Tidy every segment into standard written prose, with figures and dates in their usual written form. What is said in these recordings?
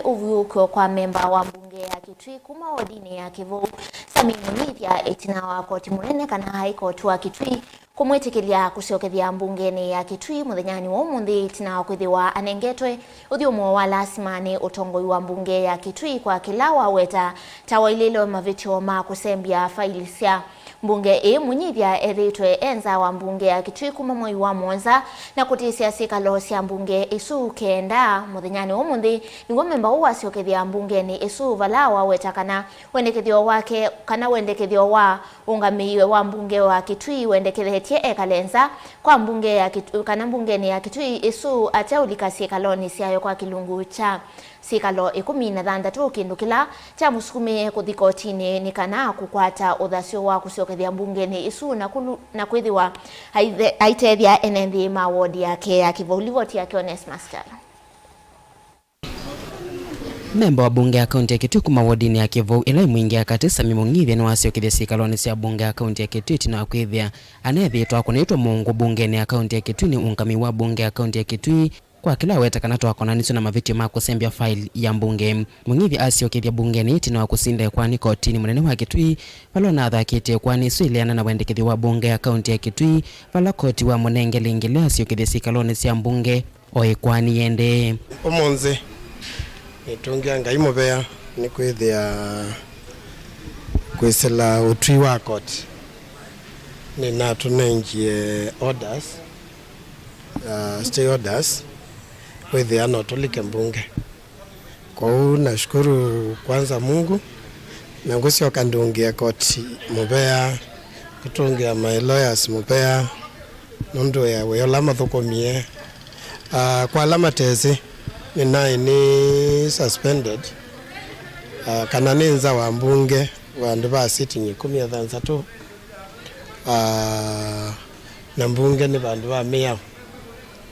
Uvuukyo kwa memba wa mbunge ya Kitui kuma wadini ya Kivou Sammy Munyithya Itina wa Koti Munene kana High Court wa Kitui kumwitikilya kusyokethya mbungeni ya Kitui muthenyani wa umuthi Itina wa kwithiwa anengetwe uthiomo wa lasimani utongoi wa mbunge ya Kitui kwa kila mawetaa tawaililo mavityo ma kusembya faili sya mbunge Munyithya ethiitwe enza wa mbunge ya Kitui kuma mwai wa muonza na kutiiya syikalo sya mbunge isu kenda muthenyani wa umuthi niwo memba wasyokethya mbungeni isu vala waweta kana wendekethyo wake kana wendekethyo wa aungamiw'e wa mbunge wa Kitui wendekethethye ekalenza kwa mbunge ya Kitui kana mbungeni ya Kitui isu ateulika syikaloni syayo kwa kilungu cha syikalo 16 kindu kila cha musukume kuthi kotini ni kana kukwata uthasyo wa kusyokethya mbungeni isu na kwithiwa aitethya enethi ma ward yake ya Kivou livoti yake Onesmus. Memba wa bunge ya kaunti ya Kitui kuma wadini ya Kivou ila mwingi akati Sammy Munyithya ni wasyokethya syikaloni sya bunge ya kaunti ya Kitui Itina wa kwithia anethitwa kunaitwa mungu bungeni ya kaunti ya Kitui ni aungamiw'e bunge ya kaunti ya Kitui kwa kila weta kana twakonanisyo na mavityo ma kusembya file ya mbunge. Munyithya asyokethya bungeni Itina wa kusinda kwani kotini munene wa Kitui vala nathakite kwani swiliana na wendekethyo wa bunge ya kaunti ya Kitui vala koti wa munenge lingile asyokethya syikaloni sya mbunge oikwani yende omonze nitungia ngai muvea ni kwithia kwisila utwi wa court ni natunengie orders stay orders kwithia notulike mbunge. Kwa hiyo nashukuru kwanza Mungu na ngusyoka ndungia court muvea kutungia my lawyers muvea nundu ya weyola mathukumie kwa alama tezi ni suspended kana ninza wa mbunge wandu ba sitting 13 na mbunge ni bandu ba mia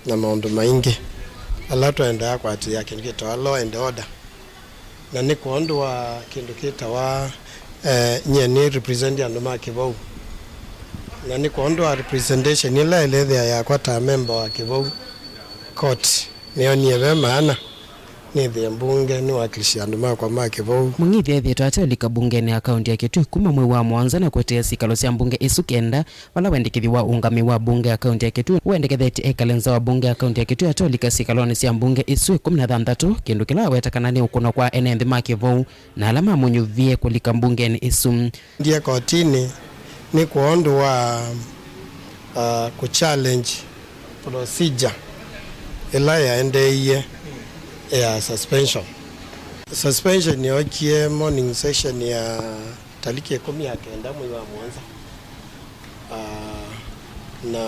na maundu maingi ala twenda kwa ati yake ngito law and order na ni kondu wa kindu kitawa nyeni represent andu ma Kivou na ni kondu wa representation ila ile ya kwata member wa Kivou court niyo niwe maana ni the mbunge ni wakilisha andu makwa ma Kivou. Munyithya ethitwa ateulika bungeni ya kaunti ya Kitui kuma mwai wa muonza na kwetea syikalo sya mbunge isu kenda vala wendekethya wa aungamiw'e wa bunge ya kaunti ya Kitui wendekethete ekalenza wa bunge ya kaunti ya Kitui ateulika syikaloni sya mbunge isu 16 kindu kila wetakana ni ukuno kwa enethi ma Kivou na alama munyuvie kulika mbungeni isu ndiye kotini ni kuondu wa kuchallenge procedure ila yaendeye ya suspension ni okie morning session ya taliki 19 mwai wa muonza na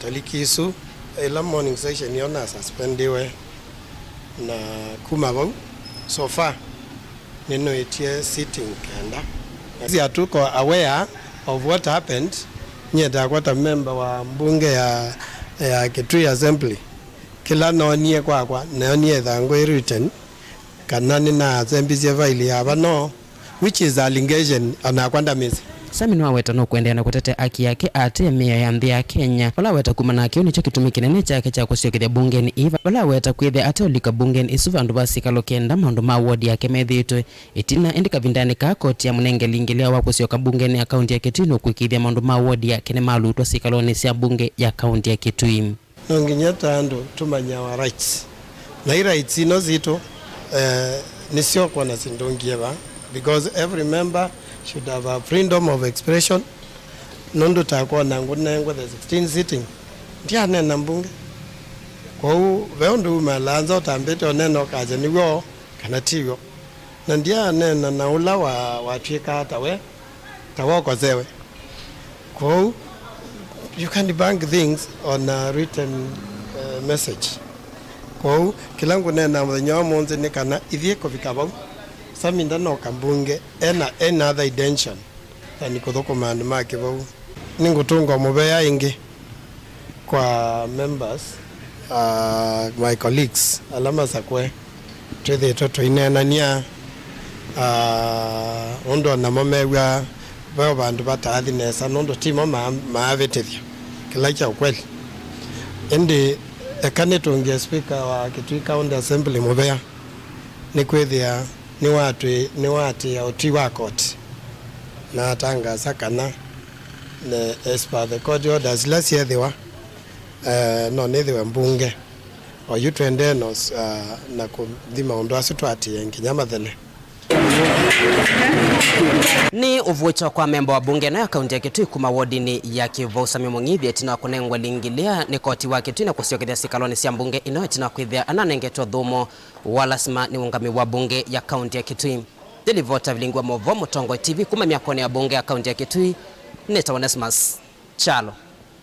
taliki isu ila morning session yona suspendiwe na kuma vau so far nino itie sitting kenda sisi hatuko aware of what happened nyeta kwata member wa mbunge ya Kitui Assembly kila nonie kwa nonie thango written kana ni na wasembisye file ya no which is allegation anakwanda mizi. Sammy no aweta no kuendelea na kutetea haki yake ate mia ya nthi ya Kenya wala weta kuma na kioni cha kitumi kinene chake cha kusyokethya bungeni iva wala weta kwithia ateulika bungeni isu vandu va syikalo kenda maundu ma ward yake methitwe Itina endika vindani ka koti ya munenge lingilya wa kusyoka bungeni ya kaunti ya Kitui no kwikithia maundu ma ward yake ni malutwa syikaloni sya bunge ya kaunti ya Kitui. Nonginya tandu tumanya wa rights na rights ino zito nisio kwa na sindongie ba because every member should have a freedom of expression nondo takwa na ngunengwe the 16 sitting ndia nena mbunge kwa hiyo veondu malanza utambete oneno kaje niwo kana tiwo na ndia nena na ula wa twika hata we tawoko zewe kwa hiyo you can debunk things on a written message. Kwa hiyo kila ngunena muthenya wa muonza ni kana ithie kufika bau Sammy ndano kambunge another intention ni kuthukuma andu ma Kivou ni ngutunga muvea ingi kwa members my colleagues alama sakwe twithitwe twinenania ondo na mamewa vao vandu vatathi nesa nondo timo maavitithya kila cha ukweli indi ekane tuongia speaker wa Kitui County Assembly muvea ni kwithia ni wati ya utwi wa court na tangaza kana as per the court orders la syethiwa no nithiwe mbunge o yutwende nos na kuthima undu acio twatie nginya mathene. Ni uvuukyo kwa memba wa bunge na kaunti ya Kitui kuma wodini ya Kivou Sammy Munyithya Itina kunengwa lingilia ni koti wa Kitui na kusyokethya syikaloni sya mbunge ino Itina kwithia ananengetwa thumo walasima ni aungamiw'e bunge ya kaunti ya Kitui. Delivota vilingwa movo utongoi TV kuma miakoni ya bunge ya kaunti ya Kitui. Neta Onesmus Chalo.